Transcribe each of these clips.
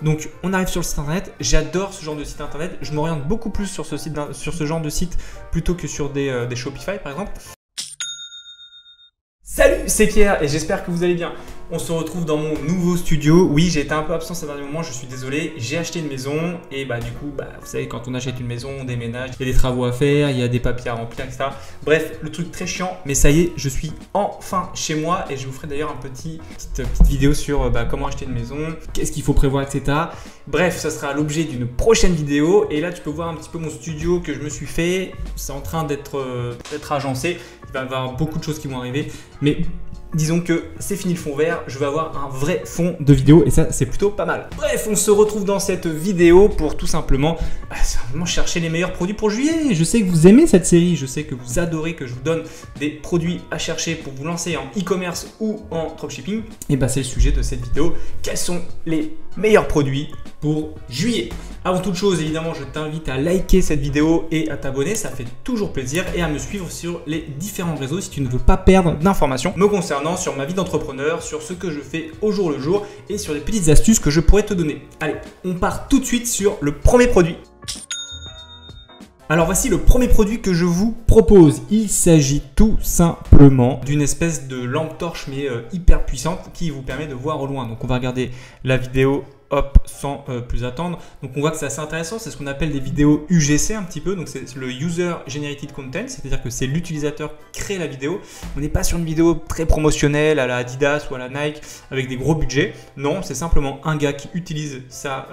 Donc on arrive sur le site internet, j'adore ce genre de site internet, je m'oriente beaucoup plus sur ce genre de site plutôt que sur des Shopify par exemple. Salut, c'est Pierre et j'espère que vous allez bien. On se retrouve dans mon nouveau studio. Oui, j'ai été un peu absent ces derniers moments, je suis désolé. J'ai acheté une maison et du coup, vous savez, quand on achète une maison, on déménage, il y a des travaux à faire, il y a des papiers à remplir, etc. Bref, le truc très chiant, mais ça y est, je suis enfin chez moi et je vous ferai d'ailleurs une petite vidéo sur comment acheter une maison, qu'est-ce qu'il faut prévoir, etc. Bref, ça sera l'objet d'une prochaine vidéo et là, tu peux voir un petit peu mon studio que je me suis fait. C'est en train d'être agencé. Il va y avoir beaucoup de choses qui vont arriver, mais disons que c'est fini le fond vert, je vais avoir un vrai fond de vidéo et ça c'est plutôt pas mal. Bref, on se retrouve dans cette vidéo pour tout simplement chercher les meilleurs produits pour juillet. Je sais que vous aimez cette série, je sais que vous adorez que je vous donne des produits à chercher pour vous lancer en e-commerce ou en dropshipping. Et c'est le sujet de cette vidéo. Quels sont les meilleurs produits pour juillet? Avant toute chose, évidemment, je t'invite à liker cette vidéo et à t'abonner, ça fait toujours plaisir, et à me suivre sur les différents réseaux si tu ne veux pas perdre d'informations me concernant sur ma vie d'entrepreneur, sur ce que je fais au jour le jour et sur les petites astuces que je pourrais te donner. Allez, on part tout de suite sur le premier produit. Alors voici le premier produit que je vous propose. Il s'agit tout simplement d'une espèce de lampe torche mais hyper puissante qui vous permet de voir au loin. Donc on va regarder la vidéo. Hop, sans plus attendre. Donc on voit que c'est assez intéressant, c'est ce qu'on appelle des vidéos UGC un petit peu, donc c'est le User Generated Content, c'est-à-dire que c'est l'utilisateur qui crée la vidéo. On n'est pas sur une vidéo très promotionnelle à la Adidas ou à la Nike avec des gros budgets. Non, c'est simplement un gars qui utilise sa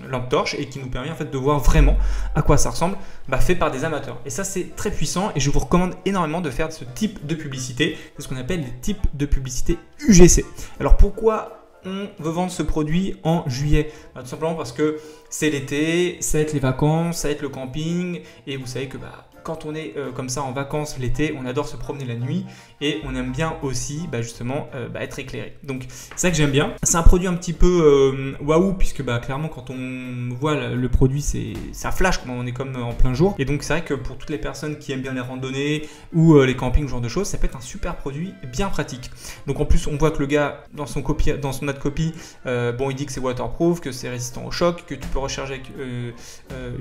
lampe torche et qui nous permet en fait de voir vraiment à quoi ça ressemble, fait par des amateurs. Et ça c'est très puissant et je vous recommande énormément de faire ce type de publicité. C'est ce qu'on appelle les types de publicité UGC. Alors pourquoi on veut vendre ce produit en juillet? Tout simplement parce que c'est l'été, ça va être les vacances, ça va être le camping et vous savez que quand on est comme ça en vacances l'été, on adore se promener la nuit et on aime bien aussi justement être éclairé. Donc c'est ça que j'aime bien. C'est un produit un petit peu waouh puisque clairement quand on voit le produit ça flash, on est comme en plein jour. Et donc c'est vrai que pour toutes les personnes qui aiment bien les randonnées ou les campings, ce genre de choses, ça peut être un super produit bien pratique. Donc en plus on voit que le gars dans son ad copy, il dit que c'est waterproof, que c'est résistant au choc, que tu peux recharger avec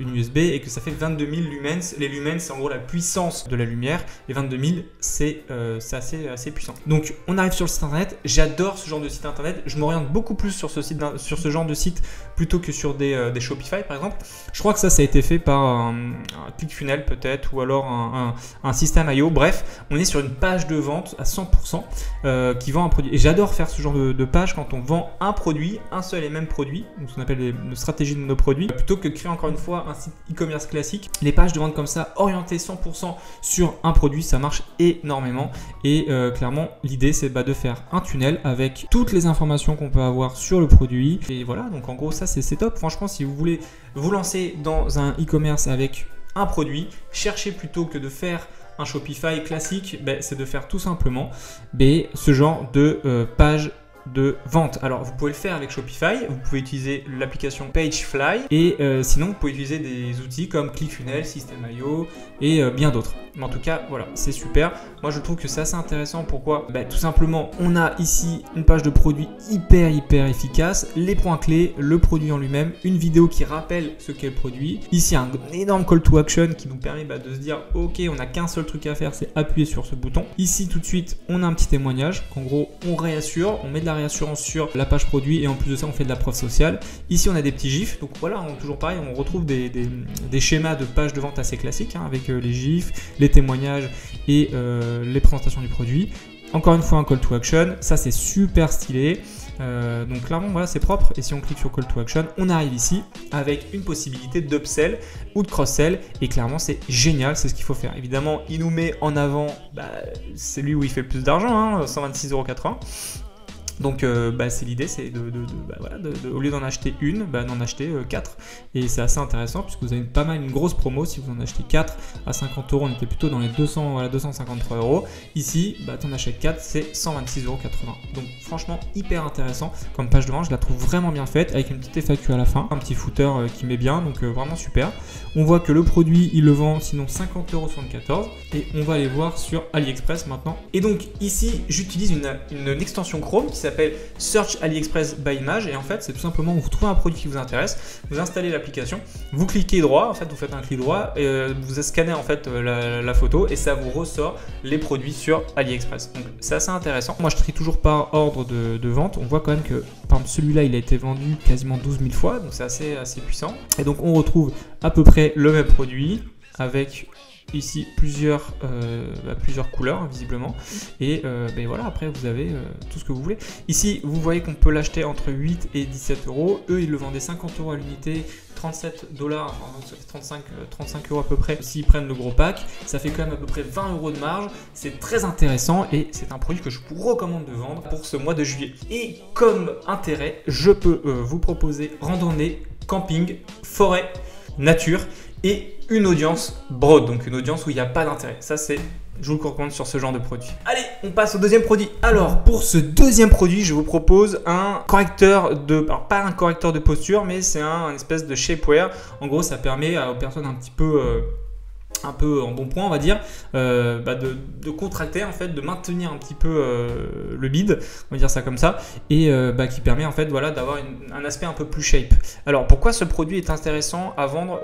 une USB et que ça fait 22 000 lumens. Les lumens c'est en gros la puissance de la lumière et 22 000 c'est assez puissant. Donc on arrive sur le site internet, j'adore ce genre de site internet, je m'oriente beaucoup plus sur ce genre de site plutôt que sur des Shopify par exemple. Je crois que ça a été fait par un ClickFunnels peut-être ou alors un système IO. Bref, on est sur une page de vente à 100% qui vend un produit et j'adore faire ce genre de page quand on vend un produit, un seul et même produit, donc ce qu'on appelle une stratégie de nos produits, plutôt que de créer encore une fois un site e-commerce classique. Les pages de vente comme ça orientées 100% sur un produit, ça marche énormément et clairement l'idée c'est de faire un tunnel avec toutes les informations qu'on peut avoir sur le produit et voilà. Donc en gros ça c'est top. Franchement, si vous voulez vous lancer dans un e-commerce avec un produit, cherchez plutôt que de faire un Shopify classique, c'est de faire tout simplement ce genre de page de vente. Alors vous pouvez le faire avec Shopify, vous pouvez utiliser l'application Pagefly et sinon vous pouvez utiliser des outils comme ClickFunnels, System.io et bien d'autres. Mais en tout cas voilà, c'est super. Moi je trouve que c'est assez intéressant. Pourquoi? Tout simplement on a ici une page de produit hyper efficace, les points clés, le produit en lui-même, une vidéo qui rappelle ce qu'est le produit. Ici un énorme call to action qui nous permet de se dire ok, on n'a qu'un seul truc à faire, c'est appuyer sur ce bouton. Ici tout de suite on a un petit témoignage qu'en gros on réassure, on met de la réassurance sur la page produit et en plus de ça on fait de la preuve sociale. Ici on a des petits gifs, donc voilà, toujours pareil, on retrouve des schémas de pages de vente assez classiques avec les gifs, les témoignages et les présentations du produit. Encore une fois un call to action, ça c'est super stylé. Donc clairement voilà, c'est propre. Et si on clique sur call to action, on arrive ici avec une possibilité d'upsell ou de cross-sell et clairement c'est génial, c'est ce qu'il faut faire. Évidemment il nous met en avant c'est lui où il fait le plus d'argent, 126,80 €. Donc c'est l'idée, c'est au lieu d'en acheter une, d'en acheter 4. Et c'est assez intéressant puisque vous avez pas mal une grosse promo. Si vous en achetez 4 à 50 €, on était plutôt dans les 253 €. Ici, tu en achètes 4, c'est 126,80 €. Donc franchement hyper intéressant comme page de vente, je la trouve vraiment bien faite avec une petite FAQ à la fin, un petit footer qui met bien, donc vraiment super. On voit que le produit il le vend sinon 50,74 € et on va aller voir sur AliExpress maintenant. Et donc ici j'utilise une extension Chrome qui s'appelle Search AliExpress by Image. Et en fait, c'est tout simplement vous trouvez un produit qui vous intéresse, vous installez l'application, vous cliquez droit, en fait, vous faites un clic droit, et vous scannez en fait la photo et ça vous ressort les produits sur AliExpress. Donc c'est assez intéressant. Moi, je trie toujours par ordre de vente. On voit quand même que par exemple celui-là, il a été vendu quasiment 12 000 fois, donc c'est assez puissant. Et donc on retrouve à peu près le même produit avec ici plusieurs couleurs hein, visiblement et ben voilà, après vous avez tout ce que vous voulez. Ici vous voyez qu'on peut l'acheter entre 8 et 17 euros. Eux ils le vendaient 50 euros à l'unité, 37 $, enfin, donc ça fait 35 euros à peu près s'ils prennent le gros pack. Ça fait quand même à peu près 20 euros de marge. C'est très intéressant et c'est un produit que je vous recommande de vendre pour ce mois de juillet. Et comme intérêt, je peux vous proposer randonnée, camping, forêt, nature et une audience broad, donc une audience où il n'y a pas d'intérêt. Ça, c'est, je vous le recommande sur ce genre de produit. Allez, on passe au deuxième produit. Alors, pour ce deuxième produit, je vous propose un correcteur de, alors pas un correcteur de posture, mais c'est un espèce de shapewear. En gros, ça permet aux personnes un peu en bon point, on va dire, de contracter en fait, de maintenir un petit peu le bide, on va dire ça comme ça, et qui permet en fait voilà d'avoir un aspect un peu plus shape. Alors pourquoi ce produit est intéressant à vendre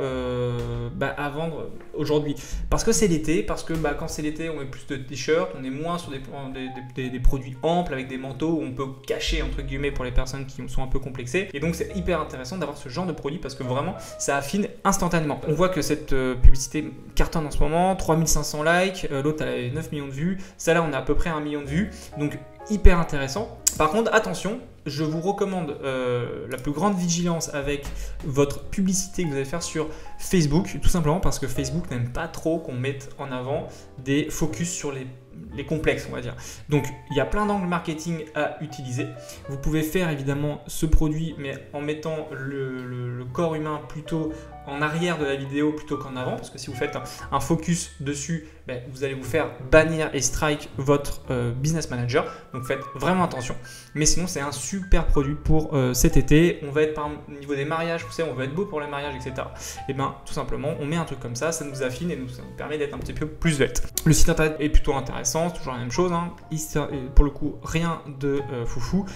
aujourd'hui? Parce que c'est l'été, parce que quand c'est l'été on met plus de t-shirts, on est moins sur des produits amples avec des manteaux où on peut cacher entre guillemets pour les personnes qui sont un peu complexées, et donc c'est hyper intéressant d'avoir ce genre de produit parce que vraiment ça affine instantanément. On voit que cette publicité cartonne en ce moment, 3500 likes, l'autre elle a 9 millions de vues, celle-là on a à peu près 1 million de vues, donc hyper intéressant. Par contre attention, je vous recommande la plus grande vigilance avec votre publicité que vous allez faire sur Facebook, tout simplement parce que Facebook n'aime pas trop qu'on mette en avant des focus sur les complexes, on va dire. Donc il y a plein d'angles marketing à utiliser. Vous pouvez faire évidemment ce produit mais en mettant le corps humain plutôt en arrière de la vidéo plutôt qu'en avant, parce que si vous faites un focus dessus, vous allez vous faire bannir et strike votre business manager, donc faites vraiment attention. Mais sinon c'est un super produit pour cet été. On va être au niveau des mariages, vous savez, on va être beau pour les mariages, etc. Et bien tout simplement on met un truc comme ça nous affine et ça nous permet d'être un petit peu plus vite. Le site internet est plutôt intéressant, c'est toujours la même chose, hein. Pour le coup rien de foufou.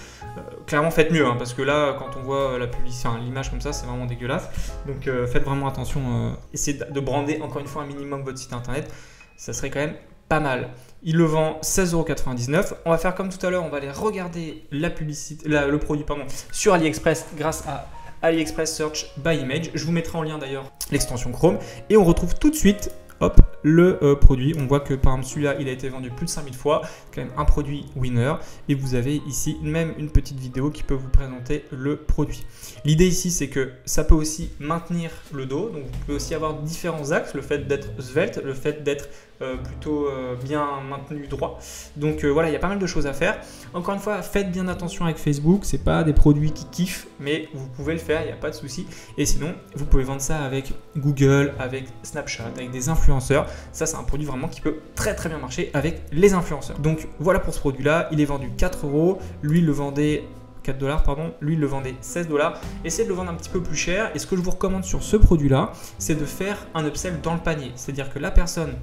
Clairement faites mieux, hein, parce que là quand on voit la publicité, l'image comme ça c'est vraiment dégueulasse, donc faites vraiment attention, essayez de brander encore une fois un minimum votre site internet, ça serait quand même pas mal. Il le vend 16,99 €. On va faire comme tout à l'heure, on va aller regarder la publicité, le produit sur AliExpress grâce à AliExpress Search by Image. Je vous mettrai en lien d'ailleurs l'extension Chrome et on retrouve tout de suite hop, le produit. On voit que par exemple celui-là il a été vendu plus de 5000 fois, quand même un produit winner, et vous avez ici même une petite vidéo qui peut vous présenter le produit. L'idée ici c'est que ça peut aussi maintenir le dos, donc vous pouvez aussi avoir différents axes, le fait d'être svelte, le fait d'être plutôt bien maintenu droit, donc voilà, il y a pas mal de choses à faire. Encore une fois, faites bien attention avec Facebook, c'est pas des produits qui kiffent, mais vous pouvez le faire, il n'y a pas de souci. Et sinon vous pouvez vendre ça avec Google, avec Snapchat, avec des influenceurs. Ça c'est un produit vraiment qui peut très bien marcher avec les influenceurs. Donc voilà pour ce produit là, il est vendu 4 €, lui il le vendait 4 $, pardon, lui il le vendait 16 $. Essayez de le vendre un petit peu plus cher, et ce que je vous recommande sur ce produit là, c'est de faire un upsell dans le panier, c'est à dire que la personne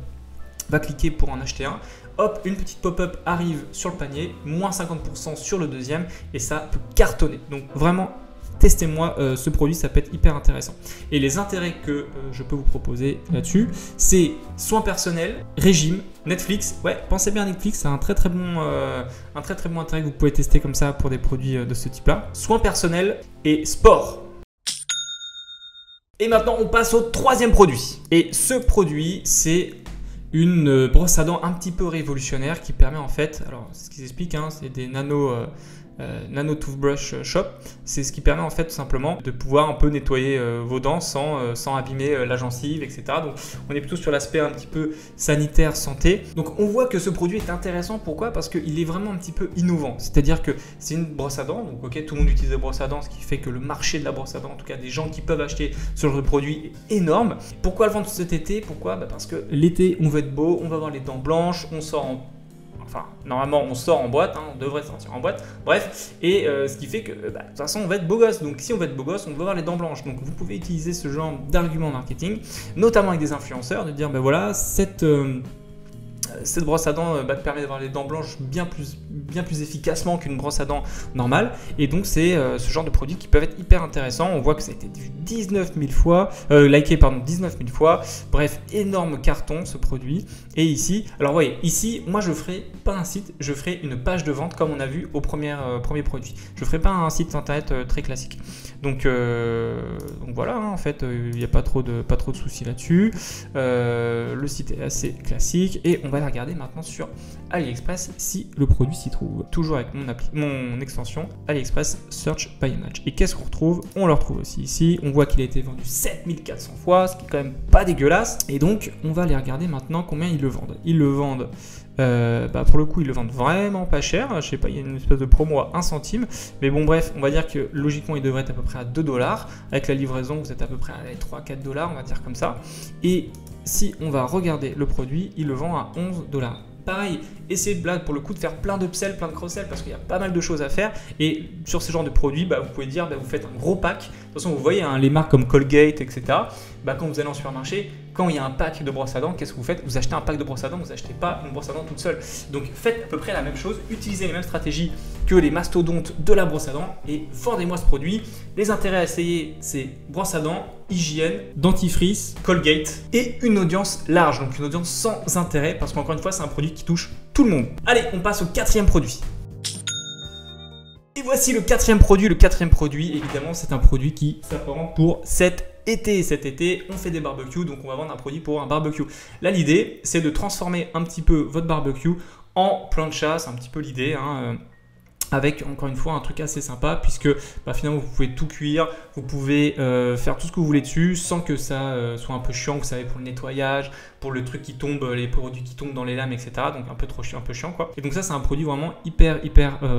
va cliquer pour en acheter un, hop, une petite pop-up arrive sur le panier, moins 50% sur le deuxième, et ça peut cartonner. Donc vraiment testez-moi ce produit, ça peut être hyper intéressant. Et les intérêts que je peux vous proposer là-dessus, c'est soins personnels, régime, Netflix. Ouais, pensez bien à Netflix, c'est un très bon intérêt que vous pouvez tester comme ça pour des produits de ce type-là. Soins personnels et sport. Et maintenant, on passe au troisième produit. Et ce produit, c'est une brosse à dents un petit peu révolutionnaire qui permet en fait, alors c'est ce qu'ils expliquent, hein, c'est des Nano Toothbrush Shop, c'est ce qui permet en fait tout simplement de pouvoir un peu nettoyer vos dents sans abîmer la gencive, etc. Donc on est plutôt sur l'aspect un petit peu sanitaire, santé. Donc on voit que ce produit est intéressant, pourquoi? Parce qu'il est vraiment un petit peu innovant, c'est-à-dire que c'est une brosse à dents, donc ok, tout le monde utilise la brosse à dents, ce qui fait que le marché de la brosse à dents, en tout cas des gens qui peuvent acheter ce genre de produit, est énorme. Pourquoi le vendre cet été? Pourquoi? Parce que l'été on veut être beau, on va avoir les dents blanches, on sort enfin, normalement, on sort en boîte, hein, on devrait sortir en boîte, bref, et ce qui fait que, de toute façon, on va être beau gosse. Donc, si on va être beau gosse, on veut avoir les dents blanches. Donc, vous pouvez utiliser ce genre d'argument marketing, notamment avec des influenceurs, de dire, voilà, cette cette brosse à dents te permet d'avoir les dents blanches bien plus efficacement qu'une brosse à dents normale. Et donc c'est ce genre de produits qui peuvent être hyper intéressants. On voit que ça a été vu 19 000 fois, liké pardon 19 000 fois. Bref, énorme carton ce produit. Et ici, alors vous voyez, ici, moi je ferai pas un site, je ferai une page de vente comme on a vu au premier produit. Je ferai pas un site internet très classique. Donc voilà, hein, en fait, il n'y a pas trop de soucis là-dessus. Le site est assez classique et on va la regarder maintenant sur AliExpress si le produit s'y trouve. Toujours avec mon extension AliExpress Search by Image. Et qu'est-ce qu'on retrouve? On le retrouve aussi ici. On voit qu'il a été vendu 7400 fois, ce qui est quand même pas dégueulasse. Et donc, on va aller regarder maintenant combien ils le vendent. Ils le vendent, pour le coup, ils le vendent vraiment pas cher. Je sais pas, il y a une espèce de promo à 1 centime. Mais bon, bref, on va dire que logiquement, il devrait être à peu près à 2 $. Avec la livraison, vous êtes à peu près à 3-4 $, on va dire comme ça. Et si on va regarder le produit, il le vend à 11 $. Pareil, essayez pour le coup de faire plein d'upsells, plein de cross-sells parce qu'il y a pas mal de choses à faire. Et sur ce genre de produits, vous pouvez dire, vous faites un gros pack. De toute façon, vous voyez, hein, les marques comme Colgate, etc. Quand vous allez en supermarché, quand il y a un pack de brosses à dents, qu'est-ce que vous faites? Vous achetez un pack de brosses à dents, vous n'achetez pas une brosse à dents toute seule. Donc faites à peu près la même chose, utilisez les mêmes stratégies que les mastodontes de la brosse à dents et vendez-moi ce produit. Les intérêts à essayer, c'est brosse à dents, hygiène, dentifrice, Colgate et une audience large, donc une audience sans intérêt parce qu'encore une fois, c'est un produit qui touche tout le monde. Allez, on passe au 4e produit. Et voici le 4e produit. Le 4e produit, évidemment, c'est un produit qui s'apparente pour cet été. Cet été, on fait des barbecues, donc on va vendre un produit pour un barbecue. Là, l'idée, c'est de transformer un petit peu votre barbecue en plan de chasse, un petit peu l'idée, hein, avec encore une fois un truc assez sympa puisque finalement vous pouvez tout cuire, vous pouvez faire tout ce que vous voulez dessus sans que ça soit un peu chiant, vous savez, pour le nettoyage, pour le truc qui tombe, les produits qui tombent dans les lames, etc. Donc un peu trop chiant, un peu chiant quoi. Et donc ça, c'est un produit vraiment hyper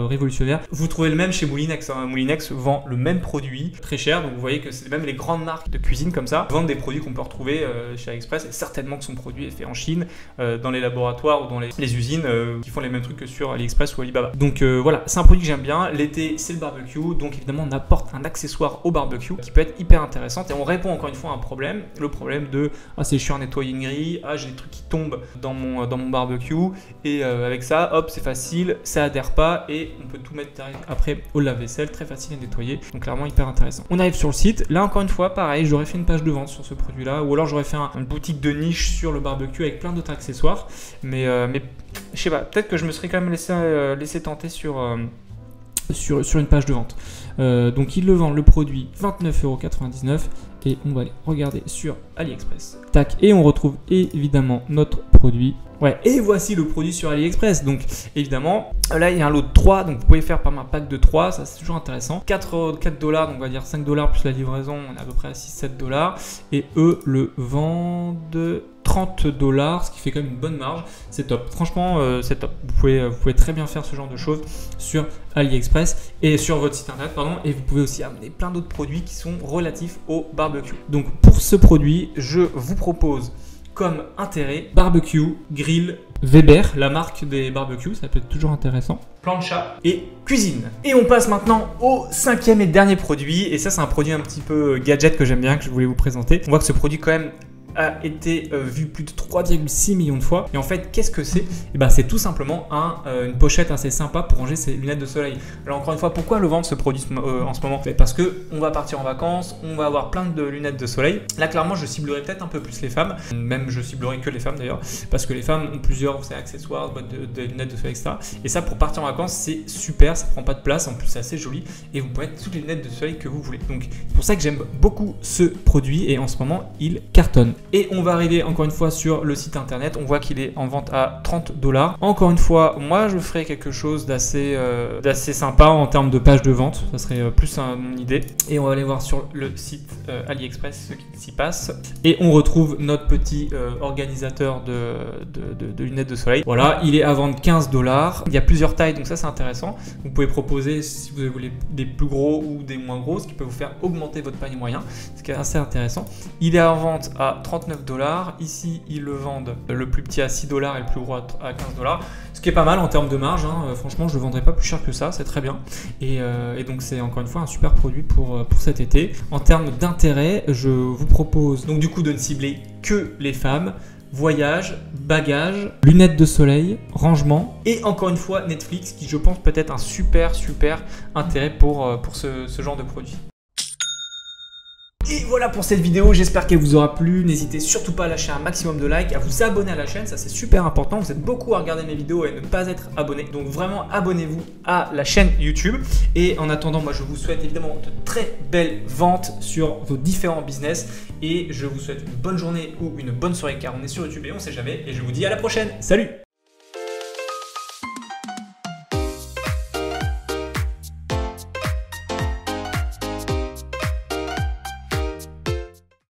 révolutionnaire. Vous trouvez le même chez Moulinex, hein. Moulinex vend le même produit très cher, donc vous voyez que c'est même les grandes marques de cuisine comme ça vendent des produits qu'on peut retrouver chez AliExpress et certainement que son produit est fait en Chine, dans les laboratoires ou dans les usines qui font les mêmes trucs que sur AliExpress ou Alibaba. Donc voilà, c'est un produit que j'aime bien. L'été, c'est le barbecue, donc évidemment on apporte un accessoire au barbecue qui peut être hyper intéressant et on répond encore une fois à un problème, le problème de c'est chiant à nettoyer une grille, j'ai des trucs qui tombent dans mon barbecue et avec ça, hop, c'est facile, ça adhère pas et on peut tout mettre après au lave-vaisselle, très facile à nettoyer, donc clairement hyper intéressant. On arrive sur le site, là encore une fois pareil, j'aurais fait une page de vente sur ce produit là ou alors j'aurais fait une boutique de niche sur le barbecue avec plein d'autres accessoires, mais je sais pas, peut-être que je me serais quand même laissé tenter sur une page de vente. Donc il le vend le produit 29,99 € et on va aller regarder sur AliExpress. Tac, et on retrouve évidemment notre produit. Ouais, et voici le produit sur AliExpress. Donc évidemment, là il y a un lot de 3, donc vous pouvez faire par un pack de 3, ça c'est toujours intéressant. 4 $, donc on va dire 5 $ plus la livraison, on est à peu près à 6-7 $. Et eux le vendent 30 $, ce qui fait quand même une bonne marge. C'est top, franchement c'est top. Vous pouvez très bien faire ce genre de choses sur AliExpress et sur votre site internet, pardon. Et vous pouvez aussi amener plein d'autres produits qui sont relatifs au barbecue. Donc pour ce produit, je vous propose comme intérêt barbecue, grill, Weber, la marque des barbecues, ça peut être toujours intéressant. Plancha et cuisine. Et on passe maintenant au 5e et dernier produit. Et ça, c'est un produit un petit peu gadget que j'aime bien, que je voulais vous présenter. On voit que ce produit quand même a été vu plus de 3,6 millions de fois. Et en fait, qu'est-ce que c'est? C'est tout simplement une pochette assez sympa pour ranger ses lunettes de soleil. Alors encore une fois, pourquoi le vendre ce produit en ce moment? Parce que on va partir en vacances, on va avoir plein de lunettes de soleil. Là, clairement, je ciblerai peut-être un peu plus les femmes. Même je ciblerai que les femmes d'ailleurs, parce que les femmes ont plusieurs accessoires, boîtes de lunettes de soleil, etc. Et ça, pour partir en vacances, c'est super. Ça prend pas de place. En plus, c'est assez joli et vous pouvez mettre toutes les lunettes de soleil que vous voulez. Donc, c'est pour ça que j'aime beaucoup ce produit et en ce moment, il cartonne. Et on va arriver encore une fois sur le site internet. On voit qu'il est en vente à 30 $. Encore une fois, moi je ferai quelque chose d'assez sympa en termes de page de vente. Ça serait plus mon idée. Et on va aller voir sur le site AliExpress ce qui s'y passe. Et on retrouve notre petit organisateur de lunettes de soleil. Voilà, il est à vendre 15 $. Il y a plusieurs tailles, donc ça c'est intéressant. Vous pouvez proposer si vous voulez des plus gros ou des moins gros, ce qui peut vous faire augmenter votre panier moyen, ce qui est assez intéressant. Il est en vente à 39 $. Ici, ils le vendent le plus petit à 6 $ et le plus gros à 15 $. Ce qui est pas mal en termes de marge. Hein. Franchement, je ne le vendrai pas plus cher que ça. C'est très bien. Et donc, c'est encore une fois un super produit pour cet été. En termes d'intérêt, je vous propose donc du coup de ne cibler que les femmes. voyage, bagages, lunettes de soleil, rangement et encore une fois Netflix qui je pense peut être un super intérêt pour ce genre de produit. Et voilà pour cette vidéo, j'espère qu'elle vous aura plu. N'hésitez surtout pas à lâcher un maximum de likes, à vous abonner à la chaîne, ça c'est super important. Vous êtes beaucoup à regarder mes vidéos et ne pas être abonné. Donc vraiment abonnez-vous à la chaîne YouTube. Et en attendant, moi je vous souhaite évidemment de très belles ventes sur vos différents business. Et je vous souhaite une bonne journée ou une bonne soirée car on est sur YouTube et on ne sait jamais. Et je vous dis à la prochaine, salut!